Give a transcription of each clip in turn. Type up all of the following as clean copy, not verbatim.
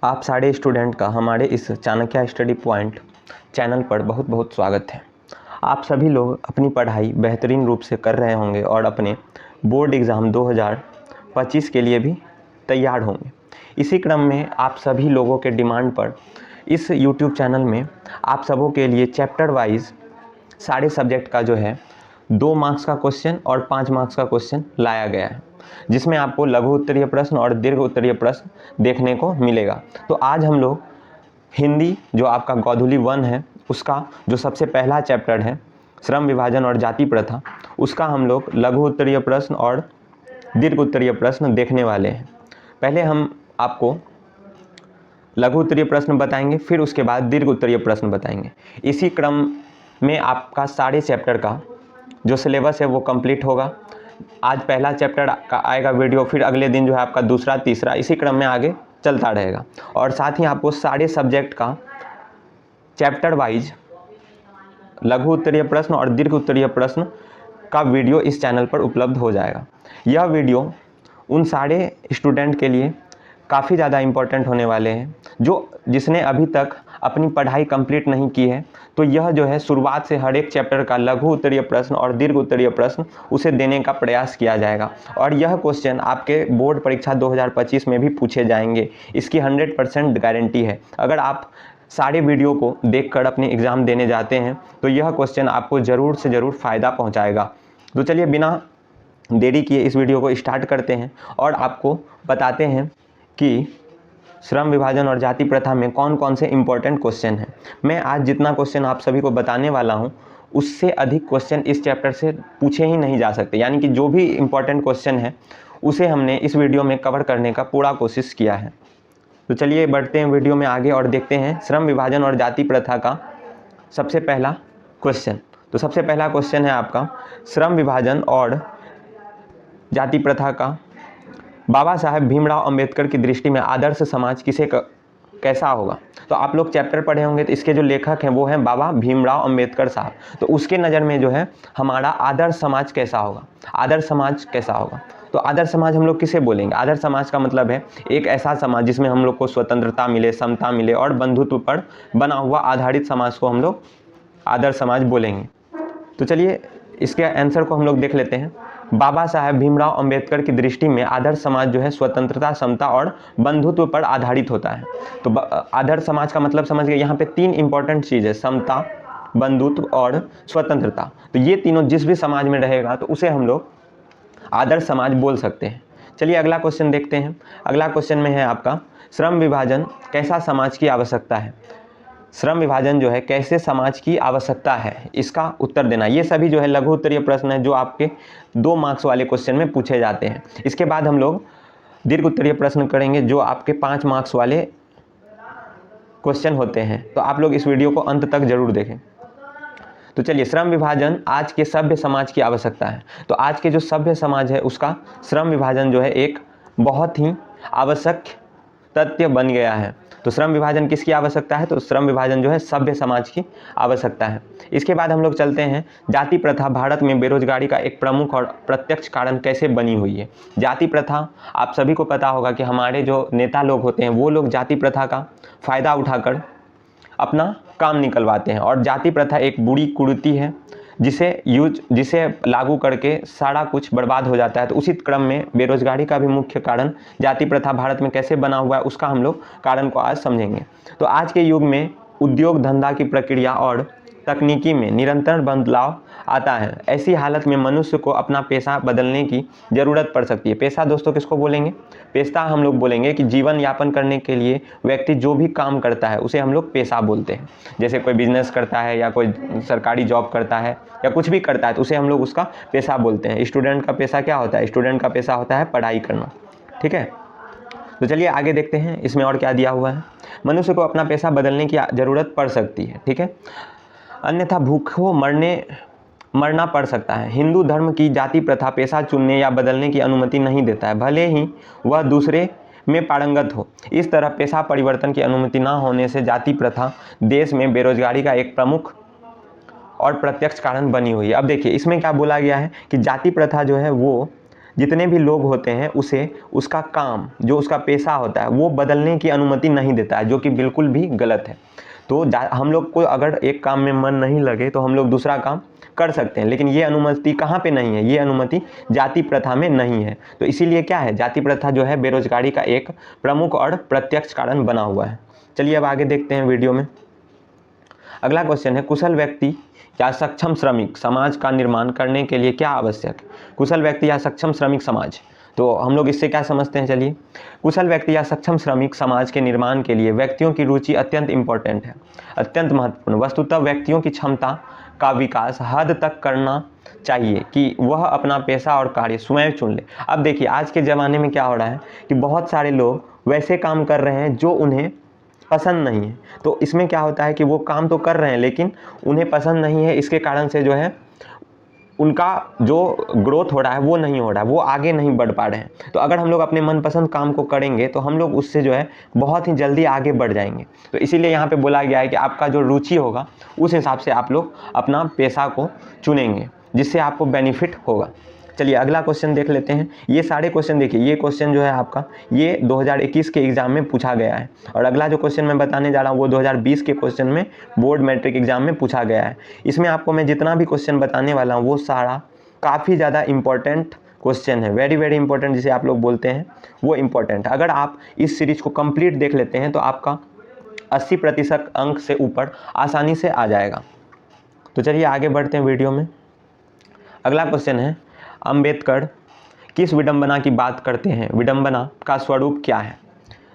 आप सारे स्टूडेंट का हमारे इस चाणक्य स्टडी पॉइंट चैनल पर बहुत बहुत स्वागत है। आप सभी लोग अपनी पढ़ाई बेहतरीन रूप से कर रहे होंगे और अपने बोर्ड एग्ज़ाम 2025 के लिए भी तैयार होंगे। इसी क्रम में आप सभी लोगों के डिमांड पर इस YouTube चैनल में आप सबों के लिए चैप्टर वाइज सारे सब्जेक्ट का जो है 2 मार्क्स का क्वेश्चन और 5 मार्क्स का क्वेश्चन लाया गया है, जिसमें आपको लघु उत्तरीय प्रश्न और दीर्घ उत्तरीय प्रश्न देखने को मिलेगा। तो आज हम लोग हिंदी जो आपका गोधूली 1 है, उसका जो सबसे पहला चैप्टर है श्रम विभाजन और जाति प्रथा, उसका हम लोग लघु उत्तरीय प्रश्न और दीर्घ उत्तरीय प्रश्न देखने वाले हैं। पहले हम आपको लघु उत्तरीय प्रश्न बताएंगे, फिर उसके बाद दीर्घ उत्तरीय प्रश्न बताएंगे। इसी क्रम में आपका सारे चैप्टर का जो सिलेबस है वो कंप्लीट होगा। आज पहला चैप्टर का आएगा वीडियो, फिर अगले दिन जो है आपका दूसरा, तीसरा, इसी क्रम में आगे चलता रहेगा। और साथ ही आपको सारे सब्जेक्ट का चैप्टर वाइज लघु उत्तरीय प्रश्न और दीर्घ उत्तरीय प्रश्न का वीडियो इस चैनल पर उपलब्ध हो जाएगा। यह वीडियो उन सारे स्टूडेंट के लिए काफ़ी ज़्यादा इम्पोर्टेंट होने वाले हैं जिसने अभी तक अपनी पढ़ाई कंप्लीट नहीं की है। तो यह जो है शुरुआत से हर एक चैप्टर का लघु उत्तरीय प्रश्न और दीर्घ उत्तरीय प्रश्न उसे देने का प्रयास किया जाएगा और यह क्वेश्चन आपके बोर्ड परीक्षा 2025 में भी पूछे जाएंगे। इसकी 100% गारंटी है। अगर आप सारे वीडियो को देखकर अपने एग्ज़ाम देने जाते हैं तो यह क्वेश्चन आपको ज़रूर से ज़रूर फ़ायदा पहुँचाएगा। तो चलिए बिना देरी किए इस वीडियो को स्टार्ट करते हैं और आपको बताते हैं कि श्रम विभाजन और जाति प्रथा में कौन कौन से इम्पोर्टेंट क्वेश्चन हैं। मैं आज जितना क्वेश्चन आप सभी को बताने वाला हूं, उससे अधिक क्वेश्चन इस चैप्टर से पूछे ही नहीं जा सकते। यानी कि जो भी इम्पोर्टेंट क्वेश्चन है उसे हमने इस वीडियो में कवर करने का पूरा कोशिश किया है। तो चलिए बढ़ते हैं वीडियो में आगे और देखते हैं श्रम विभाजन और जाति प्रथा का सबसे पहला क्वेश्चन। तो सबसे पहला क्वेश्चन है आपका, श्रम विभाजन और जाति प्रथा का बाबा साहेब भीमराव अंबेडकर की दृष्टि में आदर्श समाज कैसा होगा। तो आप लोग चैप्टर पढ़े होंगे, तो इसके जो लेखक हैं वो हैं बाबा भीमराव अंबेडकर साहब। तो उसके नज़र में जो है हमारा आदर्श समाज कैसा होगा, आदर्श समाज कैसा होगा। तो आदर्श समाज हम लोग किसे बोलेंगे? आदर्श समाज का मतलब है एक ऐसा समाज जिसमें हम लोग को स्वतंत्रता मिले, समता मिले और बंधुत्व पर बना हुआ आधारित समाज को हम लोग आदर्श समाज बोलेंगे। तो चलिए इसके आंसर को हम लोग देख लेते हैं। बाबा साहेब भीमराव अंबेडकर की दृष्टि में आदर्श समाज जो है स्वतंत्रता, समता और बंधुत्व पर आधारित होता है। तो आदर्श समाज का मतलब समझ गए। यहाँ पे 3 इंपॉर्टेंट चीज़ है, समता, बंधुत्व और स्वतंत्रता। तो ये तीनों जिस भी समाज में रहेगा तो उसे हम लोग आदर्श समाज बोल सकते हैं। चलिए अगला क्वेश्चन देखते हैं। अगला क्वेश्चन में है आपका, श्रम विभाजन कैसा समाज की आवश्यकता है। श्रम विभाजन जो है कैसे समाज की आवश्यकता है, इसका उत्तर देना। ये सभी जो है लघु उत्तरीय प्रश्न है जो आपके 2 मार्क्स वाले क्वेश्चन में पूछे जाते हैं। इसके बाद हम लोग दीर्घ उत्तरीय प्रश्न करेंगे जो आपके 5 मार्क्स वाले क्वेश्चन होते हैं। तो आप लोग इस वीडियो को अंत तक जरूर देखें। तो चलिए, श्रम विभाजन आज के सभ्य समाज की आवश्यकता है। तो आज के जो सभ्य समाज है उसका श्रम विभाजन जो है एक बहुत ही आवश्यक तथ्य बन गया है। तो श्रम विभाजन किसकी आवश्यकता है? तो श्रम विभाजन जो है सभ्य समाज की आवश्यकता है। इसके बाद हम लोग चलते हैं, जाति प्रथा भारत में बेरोजगारी का एक प्रमुख और प्रत्यक्ष कारण कैसे बनी हुई है। जाति प्रथा आप सभी को पता होगा कि हमारे जो नेता लोग होते हैं वो लोग जाति प्रथा का फ़ायदा उठाकर अपना काम निकलवाते हैं और जाति प्रथा एक बुरी कुरीति है जिसे लागू करके सारा कुछ बर्बाद हो जाता है। तो उसी क्रम में बेरोजगारी का भी मुख्य कारण जाति प्रथा भारत में कैसे बना हुआ है उसका हम लोग कारण को आज समझेंगे। तो आज के युग में उद्योग धंधा की प्रक्रिया और तकनीकी में निरंतर बदलाव आता है। ऐसी हालत में मनुष्य को अपना पेशा बदलने की ज़रूरत पड़ सकती है। पेशा दोस्तों किसको बोलेंगे? पेशा हम लोग बोलेंगे कि जीवन यापन करने के लिए व्यक्ति जो भी काम करता है उसे हम लोग पेशा बोलते हैं। जैसे कोई बिजनेस करता है या कोई सरकारी जॉब करता है या कुछ भी करता है तो उसे हम लोग उसका पेशा बोलते हैं। स्टूडेंट का पेशा क्या होता है? स्टूडेंट का पेशा होता है पढ़ाई करना। ठीक है, तो चलिए आगे देखते हैं इसमें और क्या दिया हुआ है। मनुष्य को अपना पेशा बदलने की ज़रूरत पड़ सकती है। ठीक है, अन्यथा भूखों मरना पड़ सकता है। हिंदू धर्म की जाति प्रथा पेशा चुनने या बदलने की अनुमति नहीं देता है, भले ही वह दूसरे में पारंगत हो। इस तरह पेशा परिवर्तन की अनुमति न होने से जाति प्रथा देश में बेरोजगारी का एक प्रमुख और प्रत्यक्ष कारण बनी हुई है। अब देखिए इसमें क्या बोला गया है कि जाति प्रथा जो है वो जितने भी लोग होते हैं उसे उसका काम, जो उसका पेशा होता है, वो बदलने की अनुमति नहीं देता है, जो कि बिल्कुल भी गलत है। तो हम लोग को अगर एक काम में मन नहीं लगे तो हम लोग दूसरा काम कर सकते हैं, लेकिन ये अनुमति कहाँ पे नहीं है? ये अनुमति जाति प्रथा में नहीं है। तो इसीलिए क्या है, जाति प्रथा जो है बेरोजगारी का एक प्रमुख और प्रत्यक्ष कारण बना हुआ है। चलिए अब आगे देखते हैं वीडियो में। अगला क्वेश्चन है, कुशल व्यक्ति या सक्षम श्रमिक समाज का निर्माण करने के लिए क्या आवश्यक है? कुशल व्यक्ति या सक्षम श्रमिक समाज, तो हम लोग इससे क्या समझते हैं? चलिए, कुशल व्यक्ति या सक्षम श्रमिक समाज के निर्माण के लिए व्यक्तियों की रुचि अत्यंत इंपॉर्टेंट है, अत्यंत महत्वपूर्ण। वस्तुतः व्यक्तियों की क्षमता का विकास हद तक करना चाहिए कि वह अपना पेशा और कार्य स्वयं चुन ले। अब देखिए, आज के ज़माने में क्या हो रहा है कि बहुत सारे लोग वैसे काम कर रहे हैं जो उन्हें पसंद नहीं है। तो इसमें क्या होता है कि वो काम तो कर रहे हैं लेकिन उन्हें पसंद नहीं है, इसके कारण से जो है उनका जो ग्रोथ हो रहा है वो नहीं हो रहा है, वो आगे नहीं बढ़ पा रहे हैं। तो अगर हम लोग अपने मनपसंद काम को करेंगे तो हम लोग उससे जो है बहुत ही जल्दी आगे बढ़ जाएंगे। तो इसीलिए यहाँ पे बोला गया है कि आपका जो रुचि होगा उस हिसाब से आप लोग अपना पेशा को चुनेंगे, जिससे आपको बेनिफिट होगा। चलिए अगला क्वेश्चन देख लेते हैं। ये सारे क्वेश्चन देखिए, ये क्वेश्चन जो है आपका ये 2021 के एग्ज़ाम में पूछा गया है, और अगला जो क्वेश्चन मैं बताने जा रहा हूँ वो 2020 के क्वेश्चन में बोर्ड मैट्रिक एग्जाम में पूछा गया है। इसमें आपको मैं जितना भी क्वेश्चन बताने वाला हूँ वो सारा काफ़ी ज़्यादा इंपॉर्टेंट क्वेश्चन है, वेरी वेरी इंपॉर्टेंट जिसे आप लोग बोलते हैं, वो इंपॉर्टेंट। अगर आप इस सीरीज को कंप्लीट देख लेते हैं तो आपका 80% अंक से ऊपर आसानी से आ जाएगा। तो चलिए आगे बढ़ते हैं वीडियो में। अगला क्वेश्चन है, अंबेडकर किस विडंबना की बात करते हैं? विडंबना का स्वरूप क्या है?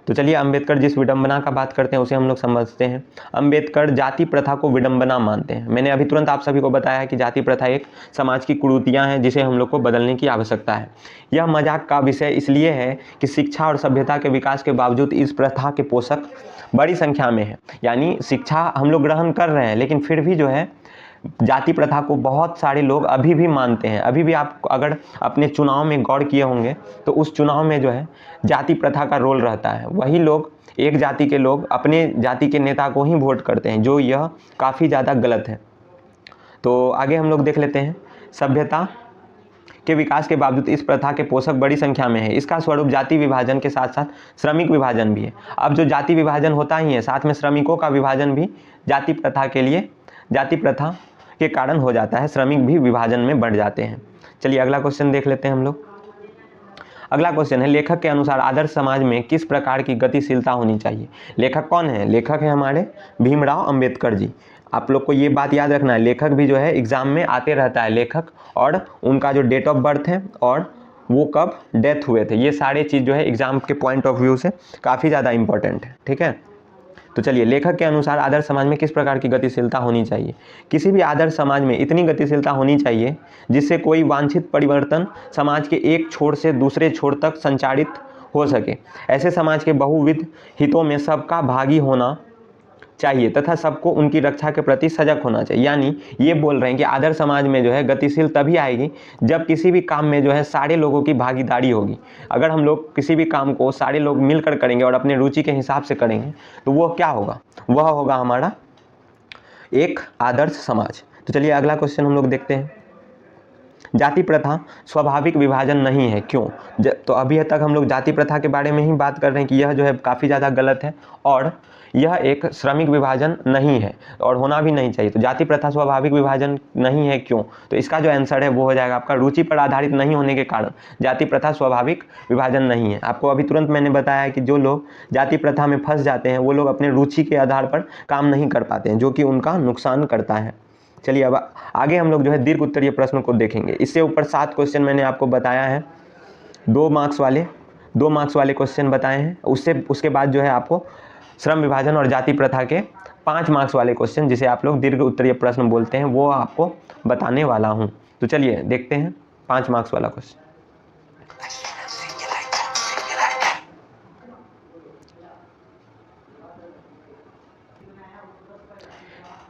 तो चलिए अंबेडकर जिस विडंबना का बात करते हैं उसे हम लोग समझते हैं। अंबेडकर जाति प्रथा को विडंबना मानते हैं। मैंने अभी तुरंत आप सभी को बताया है कि जाति प्रथा एक समाज की कुरीतियाँ हैं जिसे हम लोग को बदलने की आवश्यकता है। यह मजाक का विषय इसलिए है कि शिक्षा और सभ्यता के विकास के बावजूद इस प्रथा के पोषक बड़ी संख्या में है। यानी शिक्षा हम लोग ग्रहण कर रहे हैं लेकिन फिर भी जो है जाति प्रथा को बहुत सारे लोग अभी भी मानते हैं। अभी भी आप अगर अपने चुनाव में गौर किए होंगे तो उस चुनाव में जो है जाति प्रथा का रोल रहता है। वही लोग, एक जाति के लोग अपने जाति के नेता को ही वोट करते हैं, जो यह काफ़ी ज़्यादा गलत है। तो आगे हम लोग देख लेते हैं। सभ्यता के विकास के बावजूद इस प्रथा के पोषक बड़ी संख्या में है। इसका स्वरूप जाति विभाजन के साथ साथ श्रमिक विभाजन भी है। अब जो जाति विभाजन होता ही है, साथ में श्रमिकों का विभाजन भी जाति प्रथा के लिए, जाति प्रथा के कारण हो जाता है। श्रमिक भी विभाजन में बढ़ जाते हैं। चलिए अगला क्वेश्चन देख लेते हैं हम लोग। अगला क्वेश्चन है, लेखक के अनुसार आदर्श समाज में किस प्रकार की गतिशीलता होनी चाहिए? लेखक कौन है? लेखक है हमारे भीमराव अंबेडकर जी। आप लोग को ये बात याद रखना है, लेखक भी जो है एग्जाम में आते रहता है, लेखक और उनका जो डेट ऑफ बर्थ है और वो कब डेथ हुए थे, ये सारे चीज़ जो है एग्जाम के पॉइंट ऑफ व्यू से काफ़ी ज़्यादा इंपॉर्टेंट है। ठीक है, तो चलिए, लेखक के अनुसार आदर्श समाज में किस प्रकार की गतिशीलता होनी चाहिए? किसी भी आदर्श समाज में इतनी गतिशीलता होनी चाहिए जिससे कोई वांछित परिवर्तन समाज के एक छोर से दूसरे छोर तक संचारित हो सके। ऐसे समाज के बहुविध हितों में सबका भागी होना चाहिए तथा सबको उनकी रक्षा के प्रति सजग होना चाहिए। यानी ये बोल रहे हैं कि आदर्श समाज में जो है गतिशील तभी आएगी जब किसी भी काम में जो है सारे लोगों की भागीदारी होगी। अगर हम लोग किसी भी काम को सारे लोग मिलकर करेंगे और अपने रुचि के हिसाब से करेंगे तो वो क्या होगा? वह होगा हमारा एक आदर्श समाज। तो चलिए अगला क्वेश्चन हम लोग देखते हैं। जाति प्रथा स्वाभाविक विभाजन नहीं है, क्यों? तो अभी तक हम लोग जाति प्रथा के बारे में ही बात कर रहे हैं कि यह जो है काफ़ी ज़्यादा गलत है और यह एक श्रमिक विभाजन नहीं है और होना भी नहीं चाहिए। तो जाति प्रथा स्वाभाविक विभाजन नहीं है, क्यों? तो इसका जो आंसर है वो हो जाएगा आपका रुचि पर आधारित नहीं होने के कारण जाति प्रथा स्वाभाविक विभाजन नहीं है। आपको अभी तुरंत मैंने बताया है कि जो लोग जाति प्रथा में फंस जाते हैं वो लोग अपने रुचि के आधार पर काम नहीं कर पाते हैं, जो कि उनका नुकसान करता है। चलिए अब आगे हम लोग जो है दीर्घ उत्तरीय प्रश्न को देखेंगे। इससे ऊपर 7 क्वेश्चन मैंने आपको बताया है, 2 मार्क्स वाले क्वेश्चन बताए हैं। उसके बाद जो है आपको श्रम विभाजन और जाति प्रथा के 5 मार्क्स वाले क्वेश्चन, जिसे आप लोग दीर्घ उत्तरीय प्रश्न बोलते हैं, वो आपको बताने वाला हूँ। तो चलिए देखते हैं 5 मार्क्स वाला क्वेश्चन।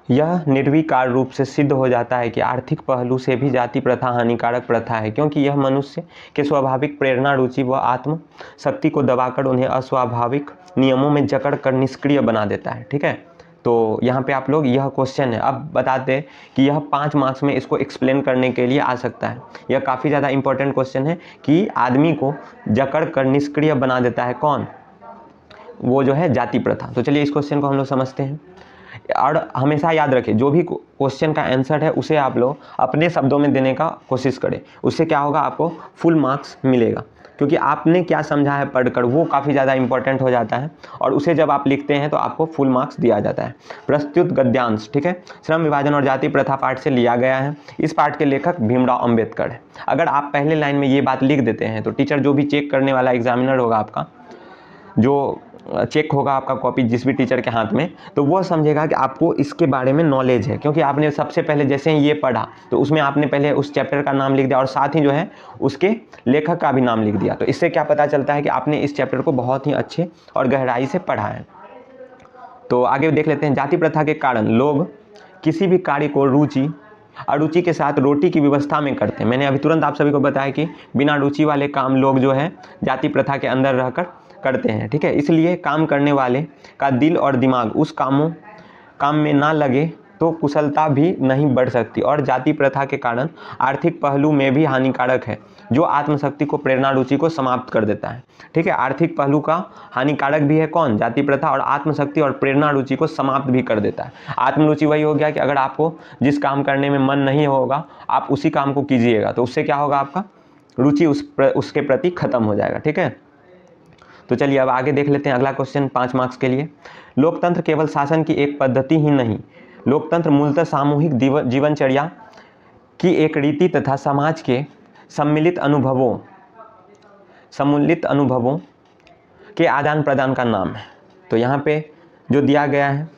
यह निर्विकार रूप से सिद्ध हो जाता है कि आर्थिक पहलू से भी जाति प्रथा हानिकारक प्रथा है, क्योंकि यह मनुष्य के स्वाभाविक प्रेरणा, रुचि व आत्म शक्ति को दबाकर उन्हें अस्वाभाविक नियमों में जकड़ कर निष्क्रिय बना देता है। ठीक है, तो यहाँ पे आप लोग यह क्वेश्चन है, अब बताते हैं कि यह 5 मार्क्स में इसको एक्सप्लेन करने के लिए आ सकता है। यह काफ़ी ज़्यादा इंपॉर्टेंट क्वेश्चन है कि आदमी को जकड़ कर निष्क्रिय बना देता है कौन, वो जो है जाति प्रथा। तो चलिए इस क्वेश्चन को हम लोग समझते हैं। और हमेशा याद रखें जो भी क्वेश्चन का आंसर है उसे आप लोग अपने शब्दों में देने का कोशिश करें, उससे क्या होगा आपको फुल मार्क्स मिलेगा, क्योंकि आपने क्या समझा है पढ़कर वो काफ़ी ज़्यादा इंपॉर्टेंट हो जाता है और उसे जब आप लिखते हैं तो आपको फुल मार्क्स दिया जाता है। प्रस्तुत गद्यांश, ठीक है, श्रम विभाजन और जाति प्रथा पाठ से लिया गया है। इस पाठ के लेखक भीमराव अंबेडकर है। अगर आप पहले लाइन में ये बात लिख देते हैं तो टीचर जो भी चेक करने वाला एग्जामिनर होगा आपका, जो चेक होगा आपका कॉपी जिस भी टीचर के हाथ में, तो वो समझेगा कि आपको इसके बारे में नॉलेज है, क्योंकि आपने सबसे पहले जैसे ही ये पढ़ा तो उसमें आपने पहले उस चैप्टर का नाम लिख दिया और साथ ही जो है उसके लेखक का भी नाम लिख दिया। तो इससे क्या पता चलता है कि आपने इस चैप्टर को बहुत ही अच्छे और गहराई से पढ़ा है। तो आगे देख लेते हैं। जाति प्रथा के कारण लोग किसी भी कार्य को रुचि अरुचि के साथ रोटी की व्यवस्था में करते हैं। मैंने अभी तुरंत आप सभी को बताया कि बिना रुचि वाले काम लोग जो है जाति प्रथा के अंदर रहकर करते हैं, ठीक है। इसलिए काम करने वाले का दिल और दिमाग उस काम में ना लगे तो कुशलता भी नहीं बढ़ सकती। और जाति प्रथा के कारण आर्थिक पहलू में भी हानिकारक है, जो आत्मशक्ति को, प्रेरणा, रुचि को समाप्त कर देता है, ठीक है। आर्थिक पहलू का हानिकारक भी है कौन, जाति प्रथा, और आत्मशक्ति और प्रेरणा, रुचि को समाप्त भी कर देता है। आत्मरुचि वही हो गया कि अगर आपको जिस काम करने में मन नहीं होगा आप उसी काम को कीजिएगा, तो उससे क्या होगा, आपका रुचि उसके प्रति खत्म हो जाएगा, ठीक है। तो चलिए अब आगे देख लेते हैं अगला क्वेश्चन 5 मार्क्स के लिए। लोकतंत्र केवल शासन की एक पद्धति ही नहीं, लोकतंत्र मूलतः सामूहिक जीवनचर्या की एक रीति तथा समाज के सम्मिलित अनुभवों के आदान प्रदान का नाम है। तो यहाँ पे जो दिया गया है,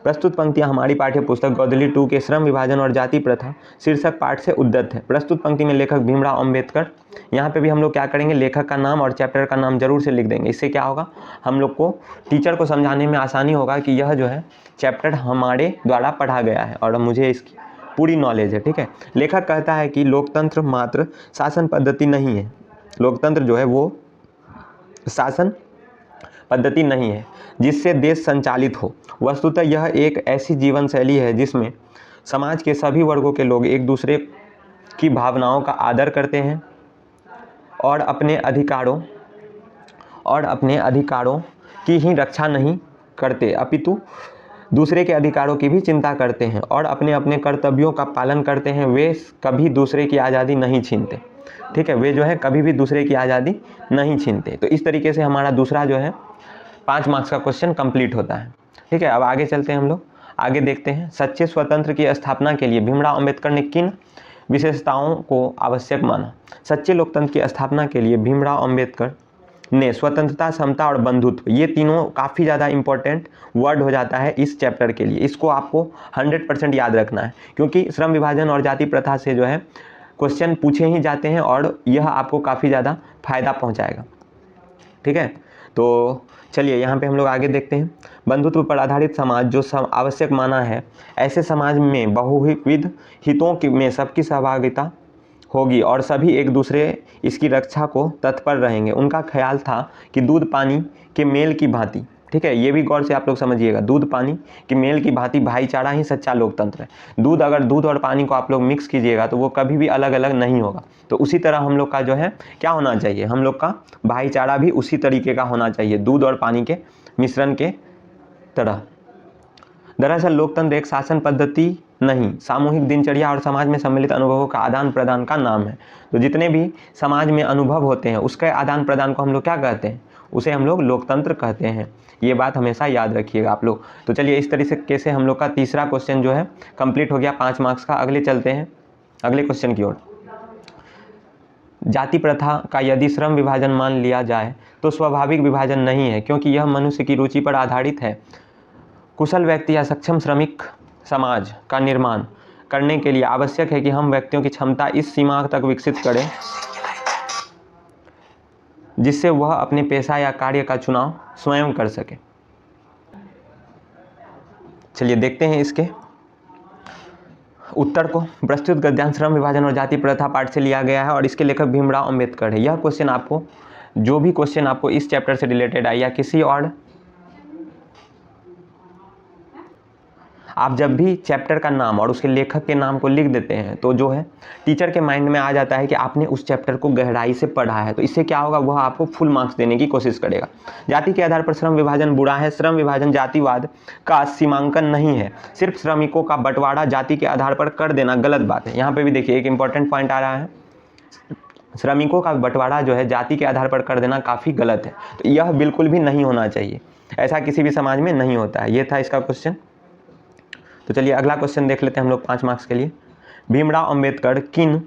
प्रस्तुत पंक्तियाँ हमारी पाठ्य पुस्तक गोदली 2 के श्रम विभाजन और जाति प्रथा शीर्षक पाठ से उद्धृत है। प्रस्तुत पंक्ति में लेखक भीमराव अंबेडकर। यहाँ पे भी हम लोग क्या करेंगे, लेखक का नाम और चैप्टर का नाम जरूर से लिख देंगे। इससे क्या होगा, हम लोग को टीचर को समझाने में आसानी होगा कि यह जो है चैप्टर हमारे द्वारा पढ़ा गया है और मुझे इसकी पूरी नॉलेज है, ठीक है। लेखक कहता है कि लोकतंत्र मात्र शासन पद्धति नहीं है, लोकतंत्र जो है वो शासन पद्धति नहीं है जिससे देश संचालित हो। वस्तुतः यह एक ऐसी जीवन शैली है जिसमें समाज के सभी वर्गों के लोग एक दूसरे की भावनाओं का आदर करते हैं और अपने अधिकारों की ही रक्षा नहीं करते, अपितु दूसरे के अधिकारों की भी चिंता करते हैं और अपने अपने कर्तव्यों का पालन करते हैं। वे कभी दूसरे की आज़ादी नहीं छीनते, ठीक है। वे जो है कभी भी दूसरे की आज़ादी नहीं छीनते। तो इस तरीके से हमारा दूसरा जो है 5 मार्क्स का क्वेश्चन कंप्लीट होता है, ठीक है। अब आगे चलते हैं, हम लोग आगे देखते हैं। सच्चे स्वतंत्र की स्थापना के लिए भीमराव अंबेडकर ने किन विशेषताओं को आवश्यक माना। सच्चे लोकतंत्र की स्थापना के लिए भीमराव अंबेडकर ने स्वतंत्रता, समता और बंधुत्व, ये तीनों काफ़ी ज़्यादा इंपॉर्टेंट वर्ड हो जाता है इस चैप्टर के लिए। इसको आपको 100% याद रखना है, क्योंकि श्रम विभाजन और जाति प्रथा से जो है क्वेश्चन पूछे ही जाते हैं और यह आपको काफ़ी ज़्यादा फायदा पहुंचाएगा, ठीक है। तो चलिए यहाँ पे हम लोग आगे देखते हैं। बंधुत्व पर आधारित समाज जो आवश्यक माना है, ऐसे समाज में बहुविध हितों में सबकी सहभागिता होगी और सभी एक दूसरे इसकी रक्षा को तत्पर रहेंगे। उनका ख्याल था कि दूध पानी के मेल की भांति, ठीक है, ये भी गौर से आप लोग समझिएगा, दूध पानी के मेल की भांति भाईचारा ही सच्चा लोकतंत्र है। अगर दूध और पानी को आप लोग मिक्स कीजिएगा तो वो कभी भी अलग अलग नहीं होगा। तो उसी तरह हम लोग का जो है क्या होना चाहिए, हम लोग का भाईचारा भी उसी तरीके का होना चाहिए, दूध और पानी के मिश्रण के तरह। दरअसल लोकतंत्र एक शासन पद्धति नहीं, सामूहिक दिनचर्या और समाज में सम्मिलित अनुभवों का आदान प्रदान का नाम है। तो जितने भी समाज में अनुभव होते हैं उसके आदान प्रदान को हम लोग क्या कहते हैं, उसे हम लोग लोकतंत्र कहते हैं। ये बात हमेशा याद रखिएगा आप लोग। तो चलिए इस तरीके से हम लोग का तीसरा क्वेश्चन जो है कंप्लीट हो गया 5 मार्क्स का। अगले चलते हैं अगले क्वेश्चन की ओर। जाति प्रथा का यदि श्रम विभाजन मान लिया जाए तो स्वाभाविक विभाजन नहीं है, क्योंकि यह मनुष्य की रुचि पर आधारित है। कुशल व्यक्ति या सक्षम श्रमिक समाज का निर्माण करने के लिए आवश्यक है कि हम व्यक्तियों की क्षमता इस सीमा तक विकसित करें जिससे वह अपने पेशा या कार्य का चुनाव स्वयं कर सके। चलिए देखते हैं इसके उत्तर को। प्रस्तुत गद्यांश श्रम विभाजन और जाति प्रथा पाठ से लिया गया है और इसके लेखक भीमराव अंबेडकर है। यह क्वेश्चन आपको, जो भी क्वेश्चन आपको इस चैप्टर से रिलेटेड आए या किसी और आप जब भी चैप्टर का नाम और उसके लेखक के नाम को लिख देते हैं तो जो है टीचर के माइंड में आ जाता है कि आपने उस चैप्टर को गहराई से पढ़ा है। तो इससे क्या होगा, वह आपको फुल मार्क्स देने की कोशिश करेगा। जाति के आधार पर श्रम विभाजन बुरा है। श्रम विभाजन जातिवाद का सीमांकन नहीं है। सिर्फ श्रमिकों का बंटवारा जाति के आधार पर कर देना गलत बात है। यहाँ पे भी देखिए एक इंपॉर्टेंट पॉइंट आ रहा है, श्रमिकों का बंटवारा जो है जाति के आधार पर कर देना काफ़ी गलत है। तो यह बिल्कुल भी नहीं होना चाहिए, ऐसा किसी भी समाज में नहीं होता है। ये था इसका क्वेश्चन। तो चलिए अगला क्वेश्चन देख लेते हैं हम लोग 5 मार्क्स के लिए। भीमराव अंबेडकर किन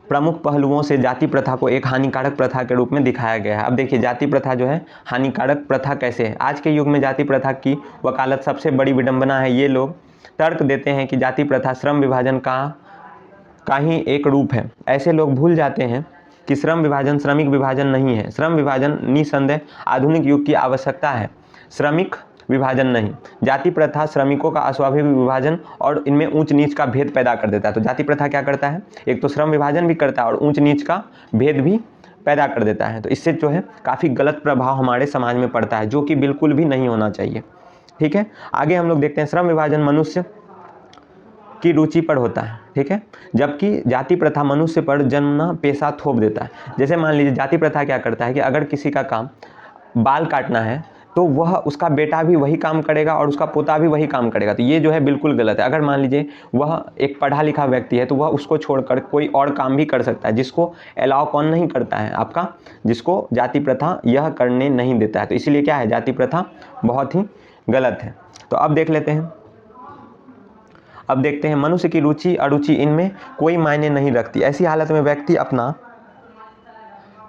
प्रमुख पहलुओं से जाति प्रथा को एक हानिकारक प्रथा के रूप में दिखाया गया है। अब देखिए जाति प्रथा जो है हानिकारक प्रथा कैसे है। आज के युग में जाति प्रथा की वकालत सबसे बड़ी विडंबना है। ये लोग तर्क देते हैं कि जाति प्रथा श्रम विभाजन का ही एक रूप है। ऐसे लोग भूल जाते हैं कि श्रम विभाजन श्रमिक विभाजन नहीं है। श्रम विभाजन निसंदेह आधुनिक युग की आवश्यकता है, श्रमिक विभाजन नहीं। जाति प्रथा श्रमिकों का अस्वाभाविक विभाजन और इनमें ऊंच नीच का भेद पैदा कर देता है। तो जाति प्रथा क्या करता है, एक तो श्रम विभाजन भी करता है और ऊंच नीच का भेद भी पैदा कर देता है। तो इससे जो है काफ़ी गलत प्रभाव हमारे समाज में पड़ता है, जो कि बिल्कुल भी नहीं होना चाहिए। ठीक है, आगे हम लोग देखते हैं। श्रम विभाजन मनुष्य की रुचि पर होता है, ठीक है, जबकि जाति प्रथा मनुष्य पर जन्मना पेशा थोप देता है। जैसे मान लीजिए जाति प्रथा क्या करता है कि अगर किसी का काम बाल काटना है तो वह उसका बेटा भी वही काम करेगा और उसका पोता भी वही काम करेगा। तो ये जो है बिल्कुल गलत है। अगर मान लीजिए वह एक पढ़ा लिखा व्यक्ति है तो वह उसको छोड़कर कोई और काम भी कर सकता है, जिसको अलाउ कौन नहीं करता है, आपका, जिसको जाति प्रथा यह करने नहीं देता है। तो इसीलिए क्या है, जाति प्रथा बहुत ही गलत है। तो अब देख लेते हैं, अब देखते हैं मनुष्य की रुचि अरुचि इनमें कोई मायने नहीं रखती। ऐसी हालत में व्यक्ति अपना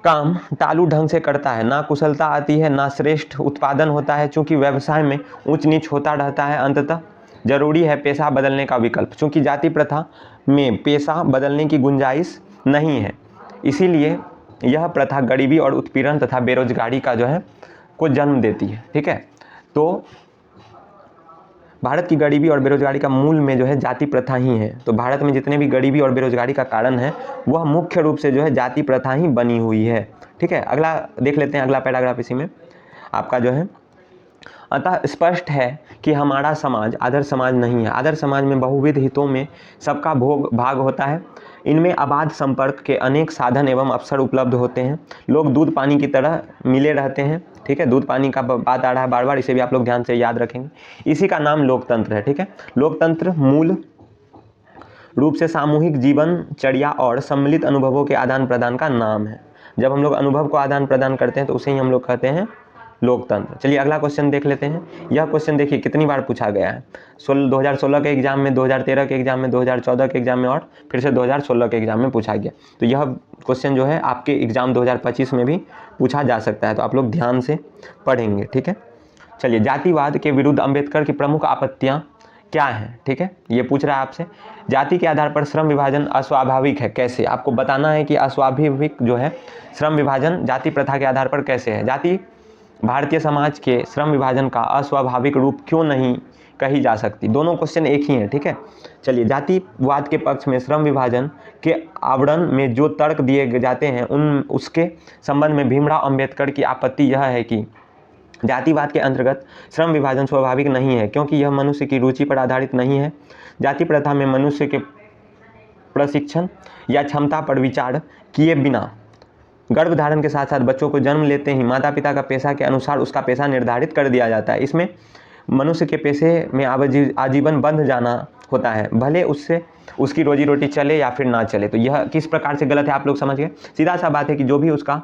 काम चालू ढंग से करता है, ना कुशलता आती है, ना श्रेष्ठ उत्पादन होता है। चूंकि व्यवसाय में ऊंच नीच होता रहता है, अंततः जरूरी है पेशा बदलने का विकल्प। चूंकि जाति प्रथा में पेशा बदलने की गुंजाइश नहीं है, इसीलिए यह प्रथा गरीबी और उत्पीड़न तथा बेरोजगारी का जो है को जन्म देती है। ठीक है, तो भारत की गरीबी और बेरोजगारी का मूल में जो है जाति प्रथा ही है। तो भारत में जितने भी गरीबी और बेरोजगारी का कारण है वह मुख्य रूप से जो है जाति प्रथा ही बनी हुई है। ठीक है, अगला देख लेते हैं, अगला पैराग्राफ इसी में आपका जो है। अतः स्पष्ट है कि हमारा समाज आदर्श समाज नहीं है। आदर्श समाज में बहुविध हितों में सबका भाग होता है। इनमें अबाध संपर्क के अनेक साधन एवं अवसर उपलब्ध होते हैं। लोग दूध पानी की तरह मिले रहते हैं। ठीक है, दूध पानी का बात आ रहा है बार बार, इसे भी आप लोग ध्यान से याद रखेंगे। इसी का नाम लोकतंत्र है। ठीक है, लोकतंत्र मूल रूप से सामूहिक जीवनचर्या और सम्मिलित अनुभवों के आदान प्रदान का नाम है। जब हम लोग अनुभव को आदान प्रदान करते हैं तो उसे ही हम लोग कहते हैं लोकतंत्र। चलिए अगला क्वेश्चन देख लेते हैं। यह क्वेश्चन देखिए कितनी बार पूछा गया है, 2016 के एग्जाम में, 2013 के एग्जाम में, 2014 के एग्जाम में और फिर से 2016 के एग्जाम में पूछा गया। तो यह क्वेश्चन जो है आपके एग्जाम 2025 में भी पूछा जा सकता है, तो आप लोग ध्यान से पढ़ेंगे। ठीक है, चलिए जातिवाद के विरुद्ध अंबेडकर की प्रमुख आपत्तियाँ क्या है। ठीक है, ये पूछ रहा है आपसे। जाति के आधार पर श्रम विभाजन अस्वाभाविक है। कैसे, आपको बताना है कि अस्वाभाविक जो है श्रम विभाजन जाति प्रथा के आधार पर कैसे है। जाति भारतीय समाज के श्रम विभाजन का अस्वाभाविक रूप क्यों नहीं कही जा सकती। दोनों क्वेश्चन एक ही हैं। ठीक है, चलिए जातिवाद के पक्ष में श्रम विभाजन के आवरण में जो तर्क दिए जाते हैं उसके संबंध में भीमराव अंबेडकर की आपत्ति यह है कि जातिवाद के अंतर्गत श्रम विभाजन स्वाभाविक नहीं है, क्योंकि यह मनुष्य की रुचि पर आधारित नहीं है। जाति प्रथा में मनुष्य के प्रशिक्षण या क्षमता पर विचार किए बिना गर्भधारण के साथ साथ बच्चों को जन्म लेते ही माता पिता का पेशा के अनुसार उसका पेशा निर्धारित कर दिया जाता है। इसमें मनुष्य के पेशे में आजीवन बंध जाना होता है, भले उससे उसकी रोजी रोटी चले या फिर ना चले। तो यह किस प्रकार से गलत है आप लोग समझ गए। सीधा सा बात है कि जो भी उसका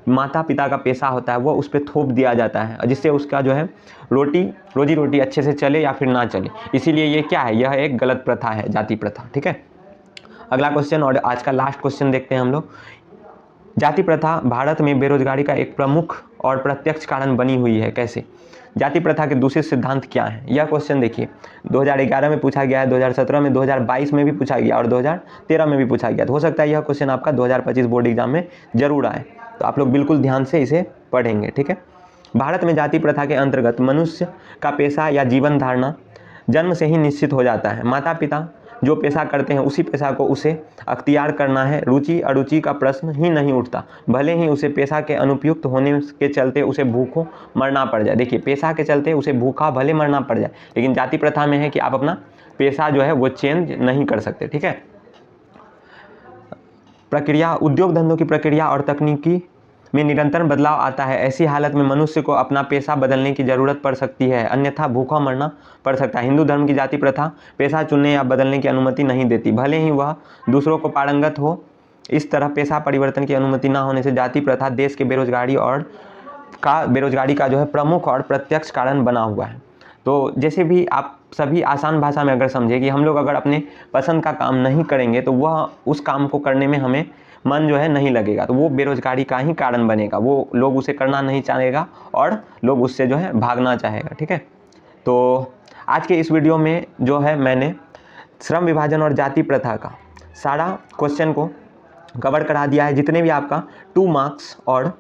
माता पिता का पेशा होता है वो उस पर थोप दिया जाता है, जिससे उसका जो है रोजी रोटी अच्छे से चले या फिर ना चले। इसीलिए ये क्या है, यह एक गलत प्रथा है, जाति प्रथा। ठीक है, अगला क्वेश्चन और आज का लास्ट क्वेश्चन देखते हैं हम लोग। जाति प्रथा भारत में बेरोजगारी का एक प्रमुख और प्रत्यक्ष कारण बनी हुई है। कैसे, जाति प्रथा के दूसरे सिद्धांत क्या है। यह क्वेश्चन देखिए 2011 में पूछा गया है, 2017 में, 2022 में भी पूछा गया और 2013 में भी पूछा गया। तो हो सकता है यह क्वेश्चन आपका 2025 बोर्ड एग्जाम में जरूर आए, तो आप लोग बिल्कुल ध्यान से इसे पढ़ेंगे। ठीक है, भारत में जाति प्रथा के अंतर्गत मनुष्य का पेशा या जीवन धारणा जन्म से ही निश्चित हो जाता है। माता पिता जो पेशा करते हैं उसी पेशा को उसे अख्तियार करना है। रुचि अरुचि का प्रश्न ही नहीं उठता, भले ही उसे पेशा के अनुपयुक्त होने के चलते उसे भूखों मरना पड़ जाए। देखिए, पेशा के चलते उसे भूखा भले मरना पड़ जाए, लेकिन जाति प्रथा में है कि आप अपना पेशा जो है वो चेंज नहीं कर सकते। ठीक है। प्रक्रिया, उद्योग धंधों की प्रक्रिया और तकनीकी में निरंतर बदलाव आता है। ऐसी हालत में मनुष्य को अपना पेशा बदलने की जरूरत पड़ सकती है, अन्यथा भूखा मरना पड़ सकता है। हिंदू धर्म की जाति प्रथा पेशा चुनने या बदलने की अनुमति नहीं देती, भले ही वह दूसरों को पारंगत हो। इस तरह पेशा परिवर्तन की अनुमति न होने से जाति प्रथा देश के बेरोजगारी का जो है प्रमुख और प्रत्यक्ष कारण बना हुआ है। तो जैसे भी आप सभी आसान भाषा में अगर समझे कि हम लोग अगर अपने पसंद का काम नहीं करेंगे तो वह उस काम को करने में हमें मन जो है नहीं लगेगा, तो वो बेरोजगारी का ही कारण बनेगा, वो लोग उसे करना नहीं चाहेगा और लोग उससे जो है भागना चाहेगा। ठीक है। तो आज के इस वीडियो में जो है मैंने श्रम विभाजन और जाति प्रथा का सारा क्वेश्चन को कवर करा दिया है, जितने भी आपका 2 मार्क्स और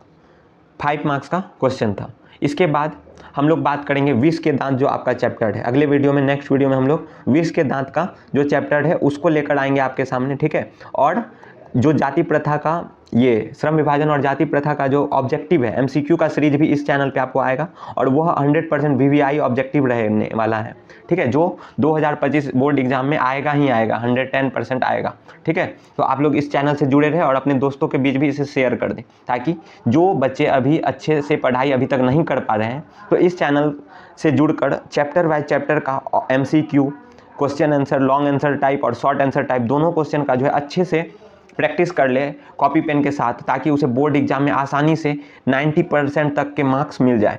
5 मार्क्स का क्वेश्चन था। इसके बाद हम लोग बात करेंगे विष के दांत, जो आपका चैप्टर है। अगले वीडियो में, नेक्स्ट वीडियो में हम लोग विष के दांत का जो चैप्टर है उसको लेकर आएंगे आपके सामने। ठीक है। और जो जाति प्रथा का, ये श्रम विभाजन और जाति प्रथा का जो ऑब्जेक्टिव है, एमसीक्यू का सीरीज भी इस चैनल पे आपको आएगा और वह 100% वीवीआई ऑब्जेक्टिव रहने वाला है। ठीक है। जो 2025 बोर्ड एग्जाम में आएगा ही आएगा, 110% आएगा। ठीक है। तो आप लोग इस चैनल से जुड़े रहे और अपने दोस्तों के बीच भी इसे शेयर कर दें, ताकि जो बच्चे अभी अच्छे से पढ़ाई अभी तक नहीं कर पा रहे हैं तो इस चैनल से जुड़कर चैप्टर बाय चैप्टर का MCQ, question answer, long answer type और शॉर्ट आंसर टाइप दोनों क्वेश्चन का जो है अच्छे से प्रैक्टिस कर ले कॉपी पेन के साथ, ताकि उसे बोर्ड एग्जाम में आसानी से 90% तक के मार्क्स मिल जाए,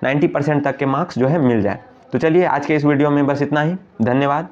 90% तक के मार्क्स जो है मिल जाए। तो चलिए, आज के इस वीडियो में बस इतना ही। धन्यवाद।